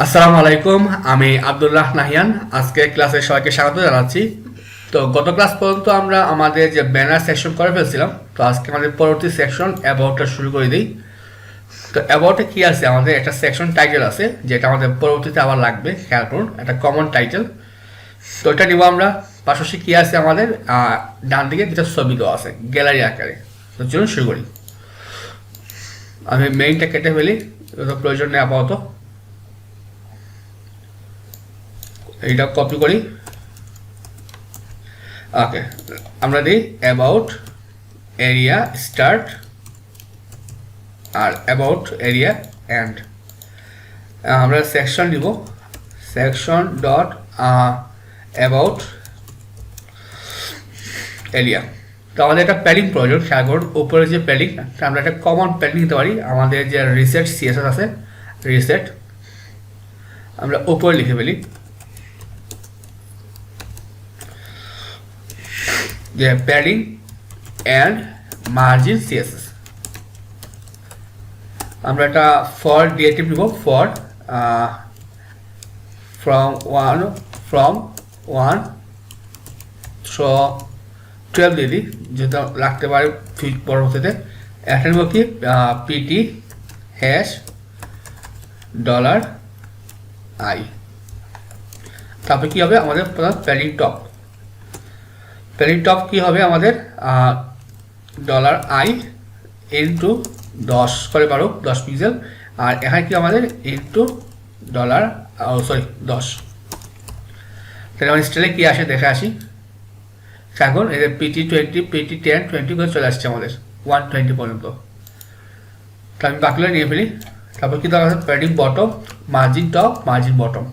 আসসালামু আলাইকুম, আমি আব্দুল্লাহ নাহিয়ান। আজকে ক্লাসে সবাইকে স্বাগত জানাচ্ছি। তো গত ক্লাস পর্যন্ত আমরা আমাদের যে ব্যানার সেকশন করে ফেলছিলাম, তো আজকে আমাদের পরবর্তী সেকশন অ্যাবাউটটা শুরু করে দিই। তো অ্যাবাউটে কি আছে, আমাদের একটা সেকশন টাইটেল আছে যেটা আমাদের পরবর্তীতে আবার লাগবে, খেয়াল করুন, একটা কমন টাইটেল। তো এটা নিব আমরা। পাশাপাশি কি আছে আমাদের ডান দিকে দুটা ছবি দেওয়া আছে গ্যালারি আকারে। তো চলুন শুরু করি। আমি মেইনটা কেটে ফেলি, এটা প্রয়োজন নেই আপাতত। এইটা কপি করি। ওকে, আমরা দিই অ্যাবাউট এরিয়া স্টার্ট আর অ্যাবাউট এরিয়া এন্ড। আমরা সেকশন দিব, সেকশন ডট অ্যাবাউট এরিয়া। তো আমাদের একটা প্যাডিং প্রয়োজন, খেয়াল করুন উপরে যে প্যাডিং, আমরা একটা কমন প্যাডিং নিতে পারি। আমাদের যে রিসেট সিএসএস আছে, রিসেট আমরা উপরে লিখে ফেলি যে প্যাডিং অ্যান্ড মার্জিন সিএসএস। আমরা একটা ফর ডিরেক্টিভ নিব, ফর ফ্রম ওয়ান সো 12 দিয়ে দিই, যেটা রাখতে পারে পরবর্তীতে। একটা নিব কি পিটি হ্যাশ $i। তারপরে কি হবে আমাদের প্যাডিং টপ। প্যাডিং টপ কি হবে আমাদের $i ইন্টু 10 করে 10 পিক্সেল। আর এখানে কি আমাদের ইন্টু $10। তাহলে আমার স্টাইলে কি আসে দেখে আসি। এখন এই যে PT20 PT10 20 করে চলে আসছে আমাদের 120 পর্যন্ত। তো আমি বাকিগুলো নিয়ে ফেলি। তারপর কি দরকার আছে, padding bottom, margin top, margin bottom.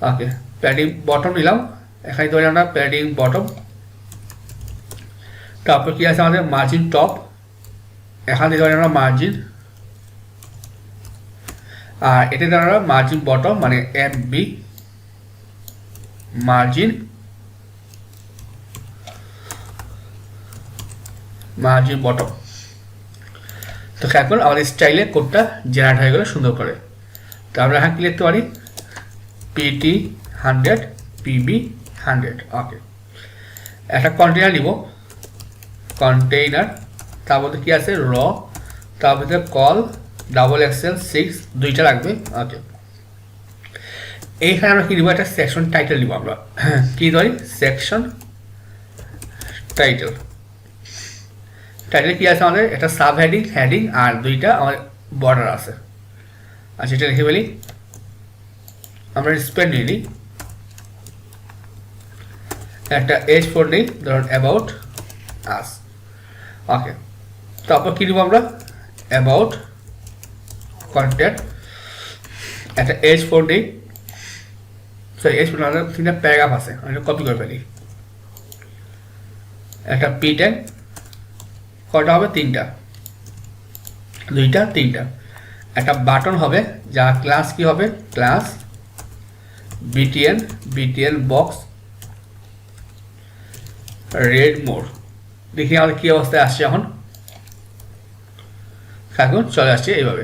Okay, padding bottom নিলাম, এখানে ধরে আমরা প্যাডিং বটম। তারপর কি আছে আমাদের মার্জিন টপ, এখানে ধরে আমরা মার্জিন, আর এটা ধরে আমরা মার্জিন বটম মানে MB মার্জিন বটম। তো এখন আমাদের স্টাইলে কোডটা জেনারেট হয়ে গেল সুন্দর করে। তো আমরা এখানে কি লিখতে পারি, PT100 PB100। ওকে, একটা কন্টেইনার নিব, কন্টেইনার, তার মধ্যে কি আছে র, তার মধ্যে কল XXL6 দুইটা লাগবে। ওকে, এইখানে আমরা কি নিব, একটা সেকশন টাইটেল নিব। আমরা কি ধরি, সেকশন টাইটেল। টাইটেল কি আছে আমাদের, একটা সাব হেডিং, হেডিং আর দুইটা আমার বর্ডার আছে। আচ্ছা, এটা লিখে ফেলি। আমরা স্পেন নিয়ে নিই, একটা H4 নিই, ধরুন অ্যাবাউট আস। ওকে, তারপর কি নিব আমরা, অ্যাবাউট কন্টেন্ট, একটা H4 নিই। সরি, H4 না, তিনটা প্যারাগ্রাফ আছে, আমি কপি করে ফেলি। একটা P10, কয়টা হবে, তিনটা, দুইটা, তিনটা। একটা বাটন হবে, যা ক্লাস কি হবে, class BTN box red mode. দেখি আমাদের কি অবস্থায় আসছে এখন চলে আসছে এইভাবে।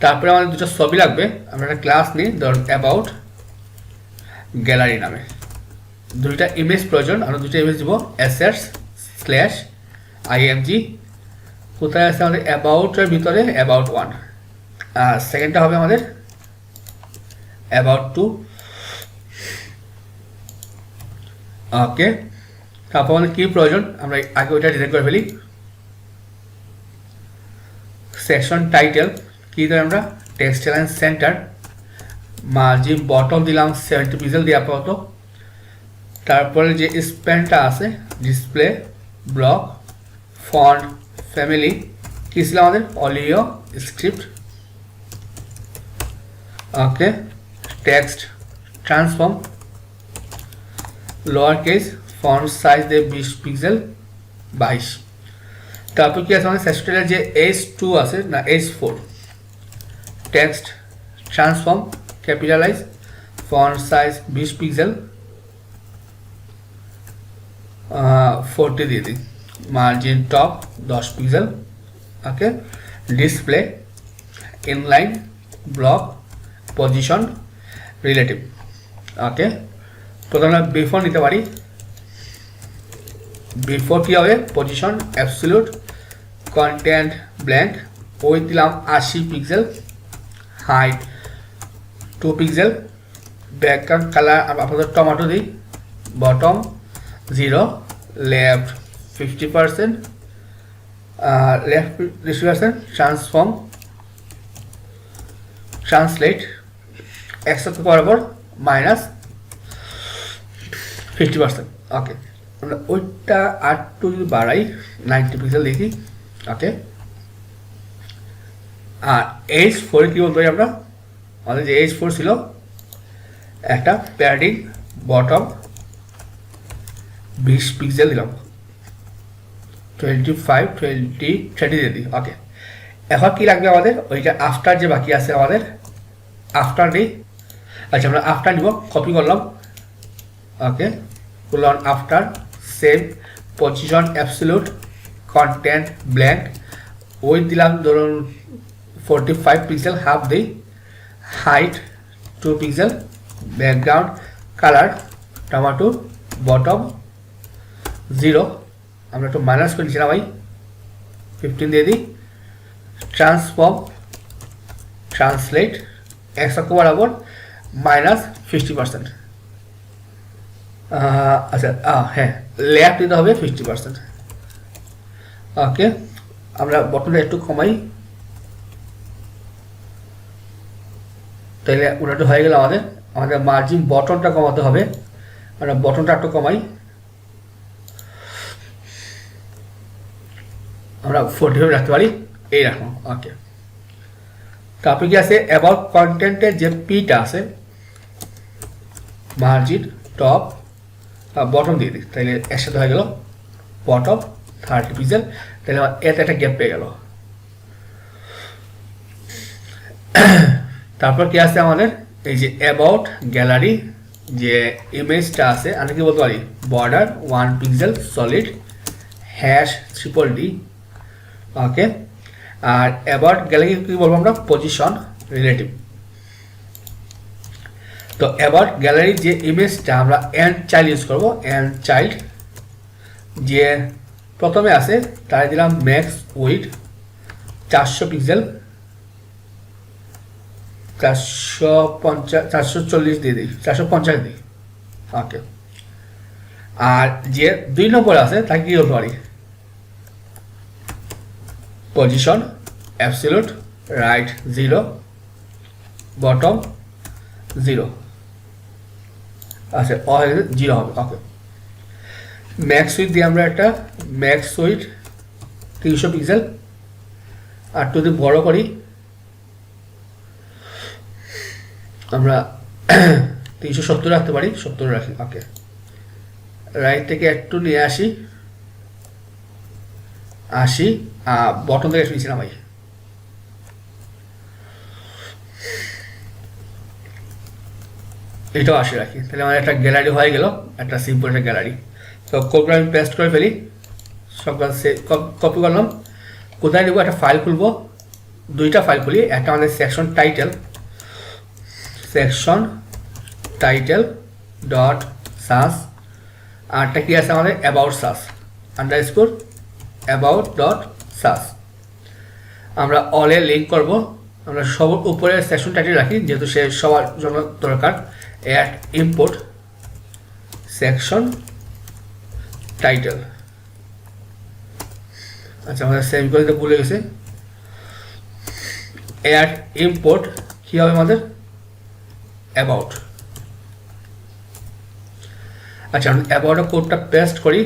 তারপরে আমাদের দুটো ছবি লাগবে, আমরা একটা ক্লাস নিই, ধরুন অ্যাবাউট গ্যালারি নামে। দুইটা ইমেজ প্রয়োজন, আমরা দুটো ইমেজ দিব, assets/img। কোথায় আছে আমাদের, অ্যাবাউটের ভিতরে অ্যাবাউট 1, আর সেকেন্ডটা হবে আমাদের অ্যাবাউট 2। ওকে, তারপর আমাদের কি প্রয়োজন, আমরা আগে ওইটা ডিজাইন করে ফেলি। সেকশন টাইটেল কি দেয়, আমরা text line centre, margin bottom দিলাম 70 পিক্সেল দিয়ে আপাতত। তারপরে যে স্প্যানটা আছে, ডিসপ্লে ব্লক ফন্ট ফ্যামিলি কি ছিল আমাদের, অলিও script. Okay, text transform lower case, font size দিয়ে 20 পিক্সেল 22। তারপর কি আছে আমাদের সেকশনের যে H2 আছে না H4, text transform capitalize, font size 20 pixel 40 দিয়ে দিই, margin top 10 pixel. Okay, display inline block position relative. Okay, প্রথমে বিফোর নিতে পারি। বিফোর কী হবে? পজিশন অ্যাবসলিউট কন্টেন্ট ব্ল্যাঙ্ক, ওই দিলাম 80 pixel, height 2 pixel, background colour আপাতত টমেটো দিই, bottom 0, left 50%, left 50%, transform translate 100 বরাবর -50%। ওকে, আমরা ওইটা আরেকটু যদি বাড়াই 90 পিক্সেল দেখি। ওকে, আর H4 কী বলতে পারি আমরা? আমাদের যে H4 ছিল একটা প্যাডিং বটম 20 পিক্সেল দিলাম, 25, 20, 30 দিয়ে দিই। ওকে, এখন কী লাগবে আমাদের? ওইটা আফটার যে বাকি আছে আমাদের, আফটার নেই। আচ্ছা, আমরা আফটার নিব, কপি করলাম। ওকে, করলাম after, save, position absolute content blank, ওই দিলাম ধরুন 45 পিক্সেল, হাফ দিই, height 2 pixel, background colour tomato, bottom 0, আমরা একটু মাইনাস করে নিচ্ছিলাম ভাই, 15 দিয়ে দিই, ট্রান্সফর্ম ট্রান্সলেট 100 বরাবর -50%। আচ্ছা, হ্যাঁ, লেফট দিতে হবে 50%। ওকে, আমরা বটনটা একটু কমাই, তাহলে ওটা হয়ে গেল। আমাদের মার্জিন বটনটা কমাতে হবে, আমরা বটনটা একটু কমাই, আমরা 45 রাখতে পারি, এই রাখুন। ওকে, তারপরে কি আছে? অ্যাবাউট কন্টেন্টের যে পিটা আছে, মার্জিন টপ বটম দিয়ে দিই, তাহলে একসাথে হয়ে গেল বটম 30 পিক্সেল, তাহলে আমার এতে একটা গ্যাপ পেয়ে গেল। তারপর কি আছে আমাদের? এই যে অ্যাবাউট গ্যালারি যে ইমেজটা আছে, আমি কি বলতে পারি? Border 1 pixel solid, #DD। Okay, আর অ্যাবাউট গ্যালারি কি বলবো আমরা? Position relative. তো অ্যাবাউট গ্যালারির যে ইমেজটা আমরা এন্ড চাইল্ড ইউজ করবো, এন্ড চাইল্ড যে প্রথমে আছে তাই দিলাম ম্যাক্স উইড 400 পিক্সেল, 440 দিয়ে দিই, 450 দিই। ওকে, আর যে 2 নম্বর আছে তাকে কি বলতে পারি? Position absolute right 0, bottom 0। আচ্ছা, 0 হবে। ওকে, ম্যাক্স উইথ দিয়ে আমরা একটা ম্যাক্স উইথ 300 পিক্সেল, আর যদি বড় করি আমরা 370 রাখতে পারি, 70 রাখি। ওকে, রাইট থেকে একটু নিয়ে আসি, বটন থেকে শুনেছিলাম ভাই। এটাও 80 রাখি, তাহলে আমার একটা গ্যালারি হয়ে গেল, একটা সিম্পল একটা গ্যালারি। তো কোডটা আমি পেস্ট করে ফেলি, সব কপি করলাম। কোথায় নেবো? একটা ফাইল খুলবো, 2টা ফাইল খুলি। একটা আমাদের সেকশন টাইটেল ডট সাস, আরটা কি আছে আমাদের? About Sass underscore about dot Sass. আমরা অলে লিঙ্ক করব, আমরা সবার উপরে সেকশন টাইটেল রাখি, যেহেতু সে সবার জন্য দরকার। Add import section title. আচ্ছা, আমাদের সেভ করে দিতে ভুলে গেছে। অ্যাড ইম্পোর্ট কি হবে আমাদের? অ্যাবাউট। আচ্ছা, অ্যাবাউট কোডটা পেস্ট করি।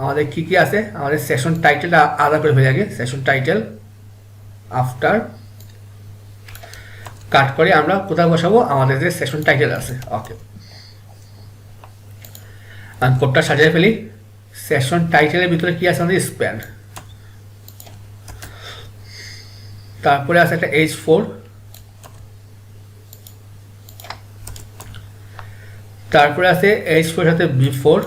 আমাদের কি কি আছে? আমাদের সেকশন টাইটেলটা আলাদা করে হয়ে যাবে, সেকশন টাইটেল আফটার কাট করে আমরা কোথায় বসাবো? আমাদের যে সেকশন টাইটেল আছে। ওকে, আমি কোডটা সাজিয়ে ফেলি। সেকশন টাইটেলের ভিতরে কি আছে? আমাদের স্প্যান, তারপরে আছে একটা H4, তারপরে আছে H4 সাথে B4,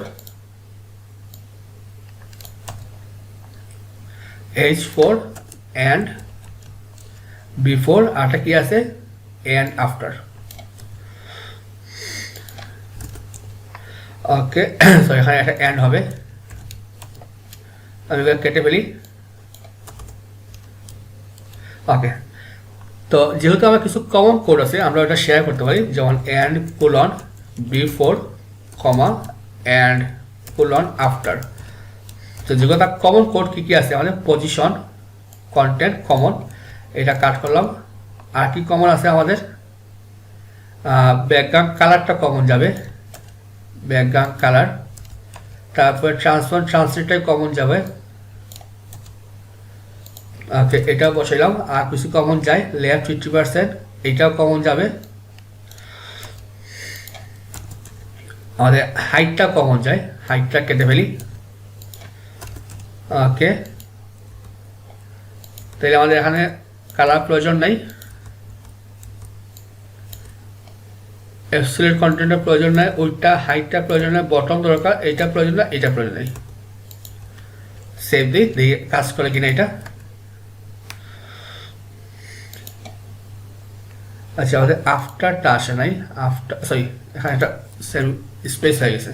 H4 and B4, আরটা কি আছে? and after। ওকে সো এখানে একটা এন্ড হবে, আমি কেটে ফেলি। ওকে, তো যেহেতু আমার কিছু কমন কোড আছে আমরা ওটা শেয়ার করতে পারি, যেমন end colon before comma end colon after. তো যেগুলো তার কমন কোড কী কী আছে আমাদের, পজিশন কন্টেন্ট কমন, এটা কাট করলাম। আর কি কমন আছে আমাদের, ব্যাকগ্রাউন্ড কালারটা কমন যাবে, ব্যাকগ্রাউন্ড কালার। তারপরে ট্রান্সফর্ম ট্রান্সলেটটাই কমন যাবে। ওকে, এটাও বসাইলাম। আর কিছু কমন যায়, লেয়ার 50%, এইটাও কমন যাবে। আমাদের হাইটটা কমন যায়, হাইটটা কেটে ফেলি। ওকে, তাহলে আমাদের এখানে কালার প্রয়োজন নাই, অ্যাবসলিউট কন্টেন্টের প্রয়োজন নাই, ওইটা হাইটটা প্রয়োজন নাই, বটম দরকার, এইটা প্রয়োজন না, এইটা প্রয়োজন নেই। সেভ দিই, দিয়ে কাজ করে কিনা এটা। আচ্ছা, আমাদের আফটারটা আসে নাই, আফটার সরি এখানে একটা সেভ স্পেস হয়ে গেছে।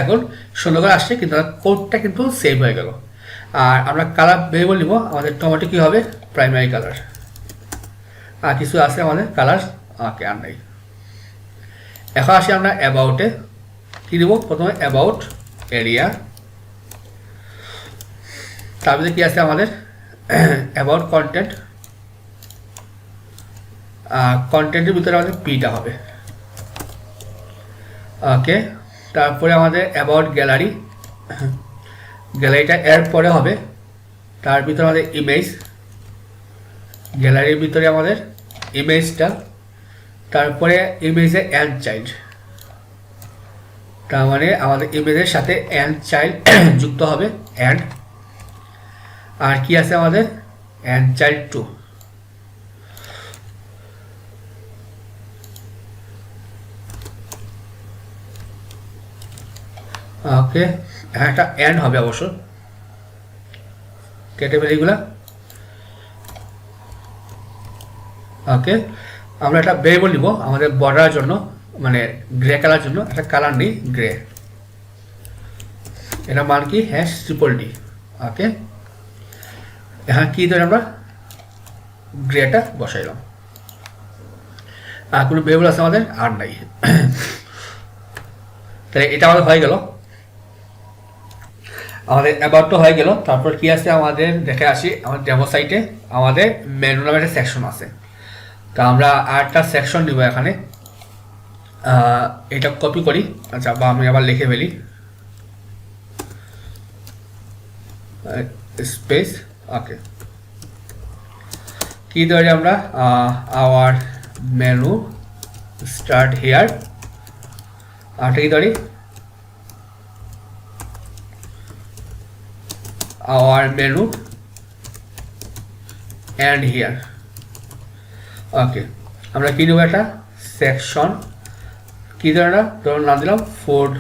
এখন সুন্দর করে আসছে, কিন্তু কোডটা কিন্তু সেভ হয়ে গেল। আর আমরা কালার ভেরিয়েবল নিব, আমাদের টমেটো কী হবে, প্রাইমারি কালার। আর কিছু আছে আমাদের কালার, ওকে আর নাই। এখন আসি আমরা অ্যাবাউটে, কী দিব, প্রথমে অ্যাবাউট এরিয়া, তারপরে কী আছে আমাদের অ্যাবাউট কন্টেন্ট, কন্টেন্টের ভিতরে আমাদের পিটা হবে। ওকে, তারপরে আমাদের অ্যাবাউট গ্যালারি, গ্যালারিটা এর পরে হবে। তার ভিতরে আমাদের ইমেজ, গ্যালারির ভিতরে আমাদের ইমেজটা, তারপরে ইমেজে অ্যান্ড চাইল্ড, তার মানে আমাদের ইমেজের সাথে অ্যান্ড চাইল্ড যুক্ত হবে, অ্যান্ড। আর কি আছে আমাদের, অ্যান্ড চাইল্ড 2। ওকে, হ্যাঁ একটা অ্যান্ড হবে অবশ্য, কেটে ফেলি এগুলা। ওকে, আমরা একটা ভেরিয়েবল নিব আমাদের বর্ডারের জন্য, মানে গ্রে কালার জন্য একটা কালার নেই, গ্রে। এটা মান কি, #DD। ওকে, এখানে কি ধরে আমরা গ্রেটা বসাইলাম। আর কোনো ভেরিয়েবল আছে আমাদের আর নাই। তাহলে এটা আমাদের হয়ে গেল, আমাদের অ্যাবাউটটা হয়ে গেল। তারপর কি আছে আমাদের, দেখে আসি আমাদের ডেমো সাইটে আমাদের মেনু নামে একটা সেকশন আছে। তো আমরা আরেকটা সেকশন নিব এখানে, এটা কপি করি। আচ্ছা, বা আমি আবার লিখে ফেলি, স্পেস। ওকে, কি ধরি আমরা, আওয়ার মেনু স্টার্ট হিয়ার। আর কি ধরি, আওয়ার মেনু এন্ড হিয়ার। ওকে, আমরা কি নেব, একটা সেকশন, কি ধরে ধরুন নাম দিলাম ফুড।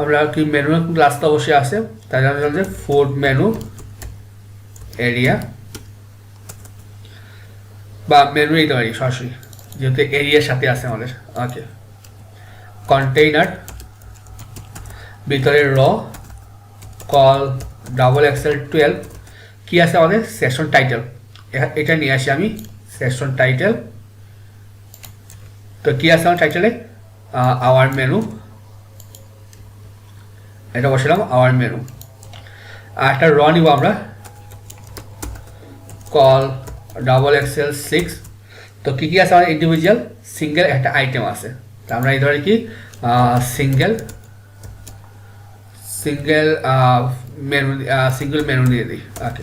আমরা কি মেনু ক্লাস তো অবশ্যই আছে, তাই জন্য যে ফুড মেনু এরিয়া, বা মেনু নিতে পারি সরাসরি, যেহেতু এরিয়ার সাথে আছে আমাদের। ওকে, কন্টেইনার, ভিতরে র, কল XXL12, কি আছে আমাদের, সেকশন টাইটেল। এটা নিয়ে আসি আমি, সেকশন টাইটেল। তো কি আছে আমার টাইটেলে, আওয়ার মেনু, এটা বসালাম আওয়ার মেনু। আর একটা র নিব আমরা, কল XXL6। তো কী কী আছে আমাদের, ইন্ডিভিজুয়াল সিঙ্গেল একটা আইটেম আছে। তো আমরা এই ধরে কি সিঙ্গেল মেনু দিয়ে দিই। ওকে,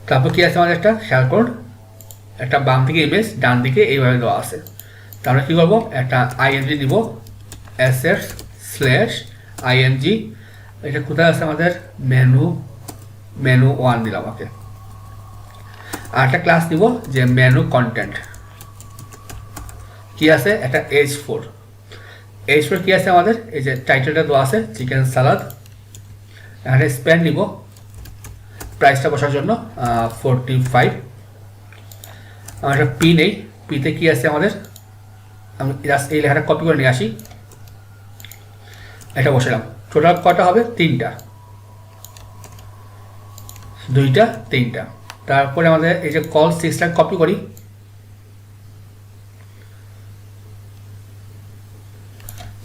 তারপর কি আছে আমাদের, একটা খেয়াল করুন, একটা বাম দিকে ইমেজ, ডান দিকে এইভাবে দেওয়া আছে। তো আমরা কী করবো, একটা ING দিব, /ING। এটা কোথায় আছে আমাদের, মেনু 1 দিলাম। ওকে, আর একটা ক্লাস দিব যে মেনু কন্টেন্ট, কি আছে, একটা H4 কি আছে আমাদের, এই যে টাইটেলটা দেওয়া আছে চিকেন সালাদ। এখানে স্প্যান নিব, প্রাইসটা বসার জন্য 45। আমরা একটা পি নেই, পিতে কি আছে আমাদের, আমি জাস্ট এই লেখাটা কপি করে নিয়ে আসি, এটা বসালাম। টোটাল কটা হবে? 3টা, 2টা 3টা। তারপরে আমাদের এই যে কল 6টা কপি করি,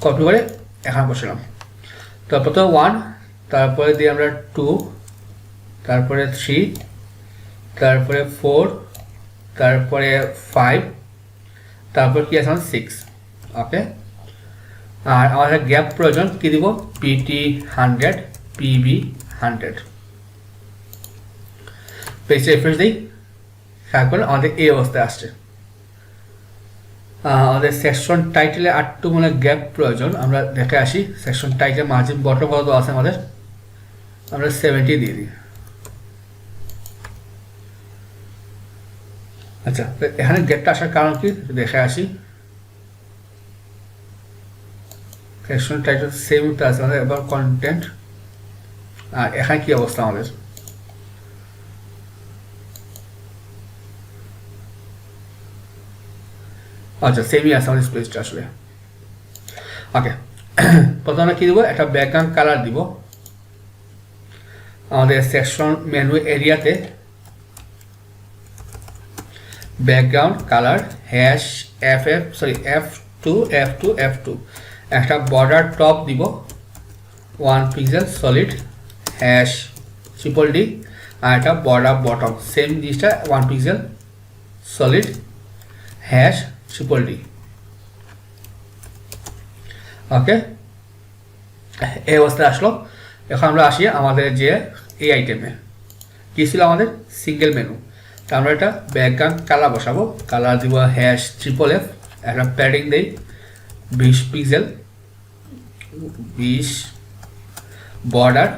কপি করে এখানে বসালাম। তারপর তো 1, তারপরে দিই আমরা 2, তারপরে 3, তারপরে 4, তারপরে 5, তারপর কি আছে 6। ওকে, আর আমাদের গ্যাপ প্রয়োজন কি দিব? PT 100, PB 100। পেজে রিফ্রেশ দিই, তারপর আমাদের এই অবস্থায় আসছে। আমাদের সেকশন টাইটেলে 8টু মানে গ্যাপ প্রয়োজন, আমরা দেখে আসি। সেকশন টাইটেল মার্জিন বটম কত আছে আমাদের, আমরা 70 দিয়ে দিই। আচ্ছা, এখানে গ্যাপটা আসার কারণ কি দেখে আসি। সেকশন টাইটেল সেম আছে আমাদের, এবার কন্টেন্ট, আর এখানে কি অবস্থা আমাদের? আচ্ছা, সেমই আছে আমাদের স্পেসটা আসলে। ওকে, প্রথমে কি দিব? একটা ব্যাকগ্রাউন্ড কালার দিব। আমাদের সেকশন মেনু এরিয়াতে ব্যাকগ্রাউন্ড কালার F2 একটা বর্ডার টপ দিব 1 পিক্সেল সলিড #DD, আর একটা বর্ডার বটম সেম জিনিসটা 1 পিক্সেল সলিড #DD। ওকে, এই অবস্থায় আসলো। এখন আমরা আসি আমাদের যে এই আইটেমে কি ছিল আমাদের সিঙ্গেল মেনু। তা আমরা একটা ব্যাকগ্রাউন্ড কালার বসাবো, কালার দিব #FFF, একটা প্যাডিং দেই 20 pixel, 20, border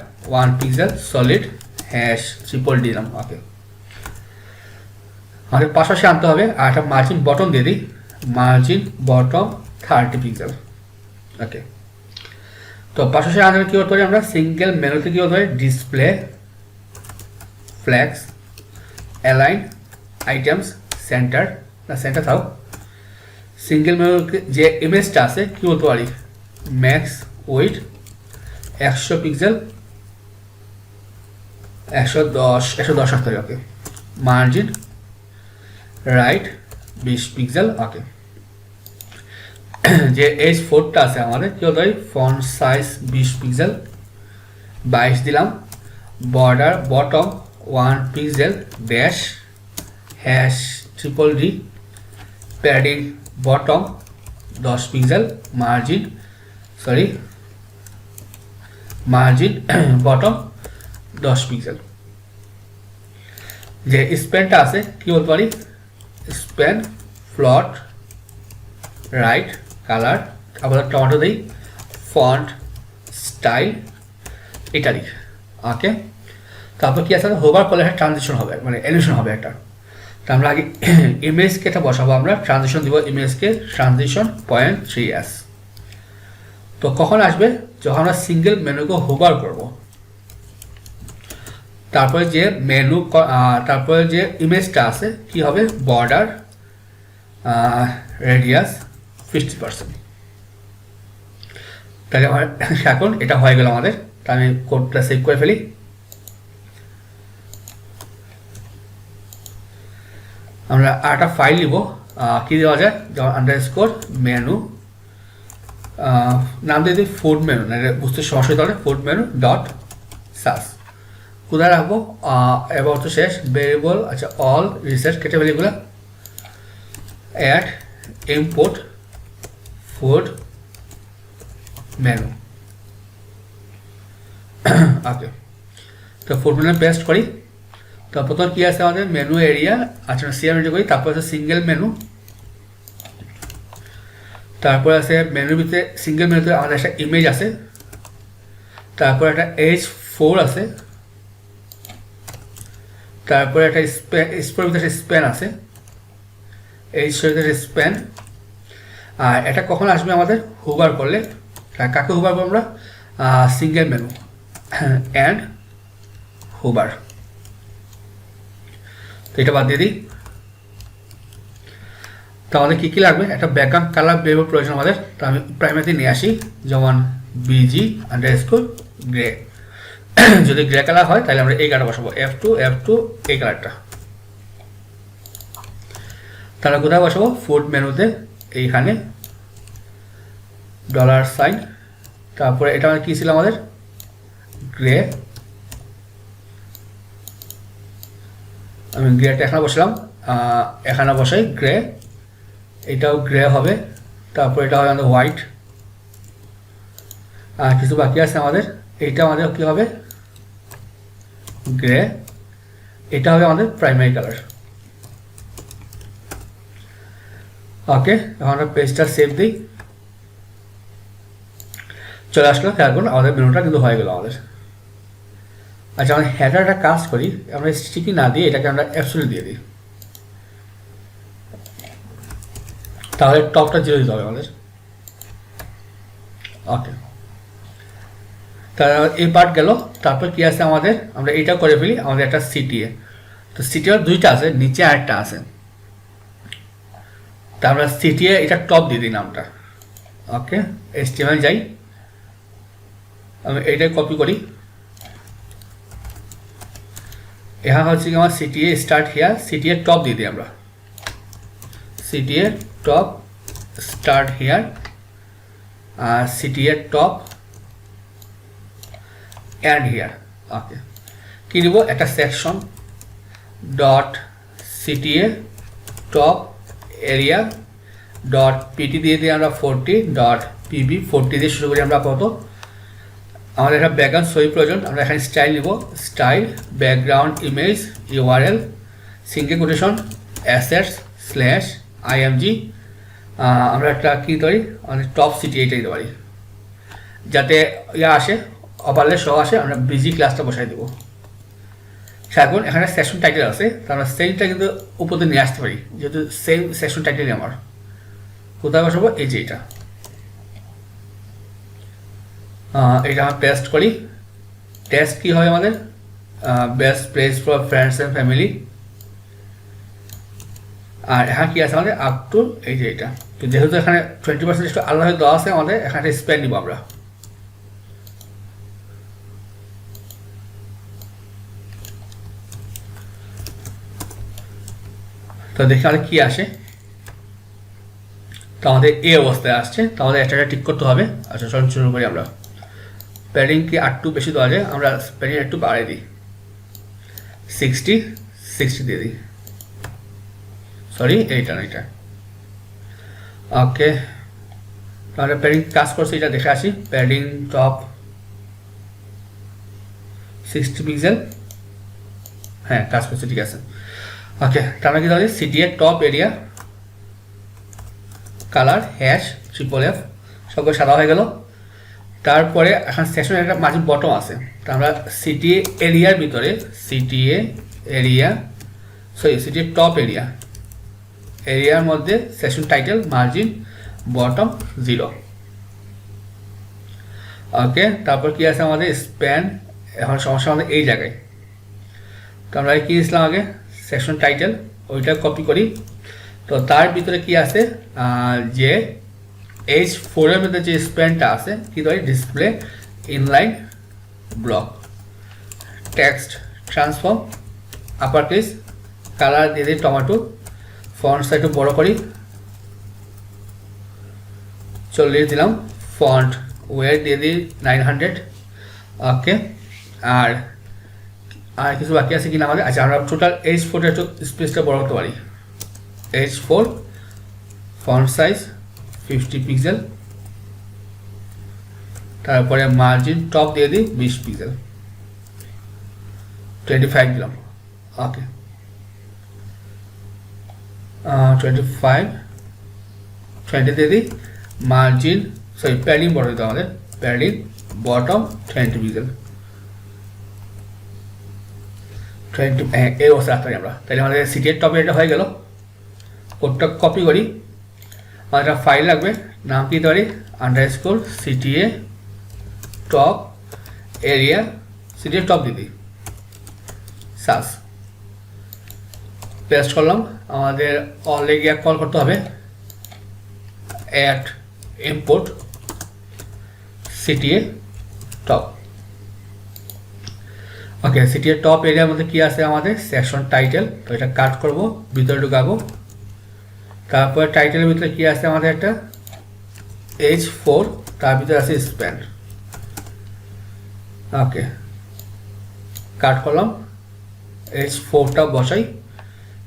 1 pixel solid #DD দিলাম। ওকে, আমাদের পাশাপাশি আনতে হবে। আর একটা মার্জিন বটম দিয়ে দিই, মার্জিন বটম 30 পিক্সেল। ওকে, তো পাশাপাশি আনতে কী করতে পারি আমরা? সিঙ্গেল মেনুতে কী করতে পারি? Display, flax, align, items, centre, না সেন্টার থাও। সিঙ্গেল মেনু যে ইমেজটা আছে কী বলতে পারি? ম্যাক্স উইথ 100 পিক্সেল, 110 রাখতে হবে। ওকে, মার্জিন রাইট 20 পিক্সেল। ওকে, যে H4টা আছে আমাদের কী বলতে পারি? ফন্ট সাইজ 20 পিক্সেল, 22 দিলাম। Border bottom 1 pixel dash #DD, padding bottom 10 pixel, margin bottom 10 pixel. যে স্প্যানটা আছে কি বলতে পারি? স্প্যান ফ্লট রাইট কালার, আবার টমেটো দিই, ফন্ট স্টাইল ইটালি। ওকে, তারপর কি আছে? হোভার করলে একটা ট্রানজিশন হবে, মানে অ্যানিমেশন হবে একটা। তো আমরা আগে ইমেজকে এটা বসাবো, আমরা ট্রানজিশন দিব ইমেজকে ট্রানজিশন 0.3s। তো কখন আসবে? যখন আমরা সিঙ্গেল মেনুকে হোভার করব। তারপরে যে মেনু, তারপরে যে ইমেজটা আছে কি হবে? Border radius 50%। তাহলে এখন এটা হয়ে গেল আমাদের। তা আমি কোডটা সেভ করে ফেলি। আমরা একটা ফাইল নিব, কী দেওয়া যায়? যেমন আন্ডারস্কোর মেনু, নাম দিয়ে দিই ফুড মেনু, বুঝতে সমস্যা তাহলে ফুড মেনু .sas। কোথায় রাখবো? এবার তো শেষ ভেরিয়েবল। আচ্ছা, অল রিসার্চ কেটে ফেলি এগুলো। Add import food menu. Okay, তো ফুড মেনু পেস্ট করি। তো প্রথম কী আছে আমাদের? Menu area. আচ্ছা, সিএমডি করি। তারপর আছে সিঙ্গেল মেনু, তারপর আছে মেনুর ভিতরে সিঙ্গেল মেনুতে আমাদের একটা ইমেজ আছে, তারপর একটা H4 আছে, তারপরে একটা স্প্যান আছে, স্প্যান। আর এটা কখন আসবে আমাদের? হোভার করলে। কাকে হোভার করবো আমরা? Single menu and hover. তো এটা বাদ দিয়ে দিই। তো আমাদের কী কী লাগবে, একটা ব্যাকগ্রাউন্ড কালার ভেরিয়েবল প্রয়োজন আমাদের। তো আমি প্রাইমারিতে নিয়ে আসি, যেমন BG_গ্রে। যদি গ্রে কালার হয় তাহলে আমরা এই কালার বসাবো, F2 এই কালারটা। তাহলে কোথায় বসাবো, ফুড মেনুতে এইখানে $, তারপরে এটা মানে কী ছিল আমাদের, গ্রে। আমি গ্রেটা এখানে বসলাম, এখানে বসাই গ্রে, এটাও গ্রে হবে। তারপর এটা হবে আমাদের হোয়াইট। আর কিছু বাকি আছে আমাদের, এইটা আমাদের কী হবে, গ্রে। এটা হবে আমাদের প্রাইমারি কালার। ওকে, এখন আমরা পেজটা সেভ দিই, চলে আসলো। এখন আমাদের মেনুটা কিন্তু হয়ে গেল আমাদের। আচ্ছা, আমরা হেডারটা কাজ করি, আমরা স্টিকি না দিয়ে এটাকে আমরা অ্যাবসলিউট দিয়ে দিই, তাহলে টপটা 0 দিতে হবে আমাদের। ওকে, তাহলে এই পার্ট গেল। তারপর কি আছে আমাদের, আমরা এটা করে ফেলি, আমাদের একটা CTA। তো CTA দুইটা আছে, নিচে আরেকটা আছে। তা আমরা CTA এটা টপ দিয়ে দিই নামটা। ওকে, HTML যাই, আমি এইটাই কপি করি। এখানে হচ্ছে কি আমার CTA start here, CTA top দিয়ে দিই আমরা, CTA টপ স্টার্ট হিয়ার, আর CTA top end here. Okay, কি দিব, একটা section dot CTA top area dot PT দিয়ে দিই আমরা 40 ডট PB 40 দিয়ে শুরু করি আমরা আপাতত। আমাদের একটা ব্যাকগ্রাউন্ড ছবি প্রয়োজন, আমরা এখানে স্টাইল নিব, style background image URL single quotation assets/img। আমরা একটা কী দিতে পারি, আমাদের টপ CTA এটা দিতে পারি, যাতে ইয়া আসে, ওভারলে সহ আসে। আমরা BG ক্লাসটা বসাই দেবো। এখন এখানে সেকশন টাইটেল আছে, তো আমরা সেইটা কিন্তু উপরে নিয়ে আসতে পারি, যেহেতু সেম সেকশন টাইটেলই আমার। কোথায় বসাবো, এই যে এটা, এটা আমরা পেস্ট করি। টেক্সট কি হয় আমাদের, best place for friends and family. আর এখানে কি আছে আমাদের, আপ টু, এই যে এটা। তো যেহেতু এখানে 20% একটু আলাদা হয়ে দেওয়া আছে, আমাদের এখানে স্পেন নিব আমরা। তো দেখি আমাদের কি আসে। তো আমাদের এই অবস্থায় আসছে, তো আমাদের একটা ঠিক করতে হবে। আচ্ছা, চলুন শুরু করি আমরা। প্যাডিং কি একটু বেশি দেওয়া যায়, আমরা প্যাডিং একটু বাড়াই দিই, 60 দিয়ে দিই, সরি এইটা না এটা। ওকে, তাহলে প্যাডিং কাজ করছে, এটা দেখে আসি। প্যাডিং টপ 60 পিক্সেল, হ্যাঁ কাজ করছে, ঠিক আছে। ওকে, তাহলে কি তাহলে CTA top area colour #FFF সব সাদা হয়ে গেল। তারপরে এখন সেকশন একটা মাঝে বটম আছে, তো আমরা CTA এরিয়ার ভিতরে CTA টপ এরিয়ার মধ্যে সেকশন টাইটেল মার্জিন বটম 0। ওকে, তারপর কি আছে আমাদের স্প্যান। এখন সমস্যা আমাদের এই জায়গায়, তো আমরা কি দিয়েছিলাম আগে, সেকশন টাইটেল, ওইটা কপি করি। তো তার ভিতরে কি আছে, যে H4 এর মধ্যে যে স্প্যানটা আছে, কি ধরি, display inline block, text transform upper case, colour দিয়ে দিই টমেটো, ফন্ট সাইজ একটু বড় করি, 40 দিলাম, ফন্ট ওয়েট দিয়ে দিই 900। ওকে, আর কিছু বাকি আছে কিনা আমাদের। আচ্ছা, আমরা টোটাল H4 একটু স্পেসটা বড় করতে পারি, H4 ফন্ট সাইজ 50 পিক্সেল, তারপরে মার্জিন টপ দিয়ে দিই 20 পিক্সেল, 25 দিলাম। ওকে, 20 দিয়ে দিই, মার্জিন সরি প্যাডিং বড় দিতে আমাদের, প্যাডিং বটম 20 পিক্সেল, 20 এই অবস্থা রাখতে পারি আমরা। তাহলে আমাদের CTA টপ এটা হয়ে গেল। কোডটা কপি করি, আমাদের একটা ফাইল লাগবে, নাম কি দিতে পারি, _CTA top area, CTA top দিদি সাস পেস্ট করলাম। আমাদের অল এরিয়া কল করতে হবে, অ্যাড ইম্পোর্ট সিটিএ টপ। ওকে, সিটিএ টপ এরিয়ার মধ্যে কি আছে আমাদের সেকশন টাইটেল, তো এটা কাট করব, ভিতরে ঢুকাবো। তারপরে টাইটেলের ভিতরে কি আছে আমাদের একটা H4, তার ভিতরে আছে স্প্যান। ওকে, কাট করলাম, H4টা বসাই,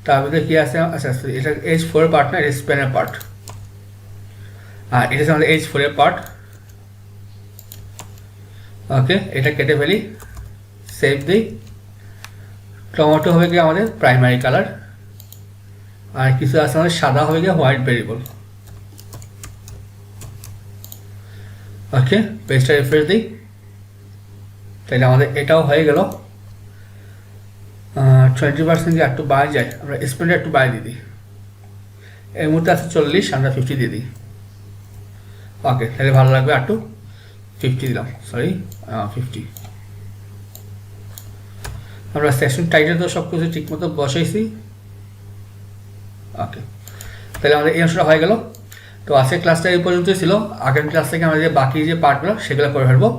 তার ভিতরে কি আছে, আচ্ছা এটা H4 এর পার্ট না, এটা স্প্যানের পার্ট, আর এটা হচ্ছে আমাদের H4 এর পার্ট। ওকে, এটা কেটে ফেলি, সেভ দিই। টমেটো হবে গিয়ে আমাদের প্রাইমারি কালার, আর কিছু আছে আমাদের সাদা হবে গিয়ে হোয়াইট ভেরিয়েবল। ওকে, পেজটা রিফ্রেশ দিই, তাহলে আমাদের এটাও হয়ে গেল। 20% দিয়ে একটু বাড়ে যায়, আমরা স্পেন্ডে একটু বাড়িয়ে দিয়ে দিই। এই মুহূর্তে আছে 40, আমরা 50 দিয়ে দিই। ওকে, তাহলে ভালো লাগবে, একটু 50 দিলাম, সরি 50। আমরা সেকশন টাইটেল তো সব কিছু ঠিক মতো বসাইছি। ওকে, তাহলে আমাদের এই অংশটা হয়ে গেল। তো আজকের ক্লাসটা এই পর্যন্তই ছিল। আগামী ক্লাস থেকে আমাদের বাকি যে পার্টগুলো সেগুলো করে ফেলবো।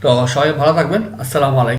তো সবাই ভালো থাকবেন, আসসালামু আলাইকুম।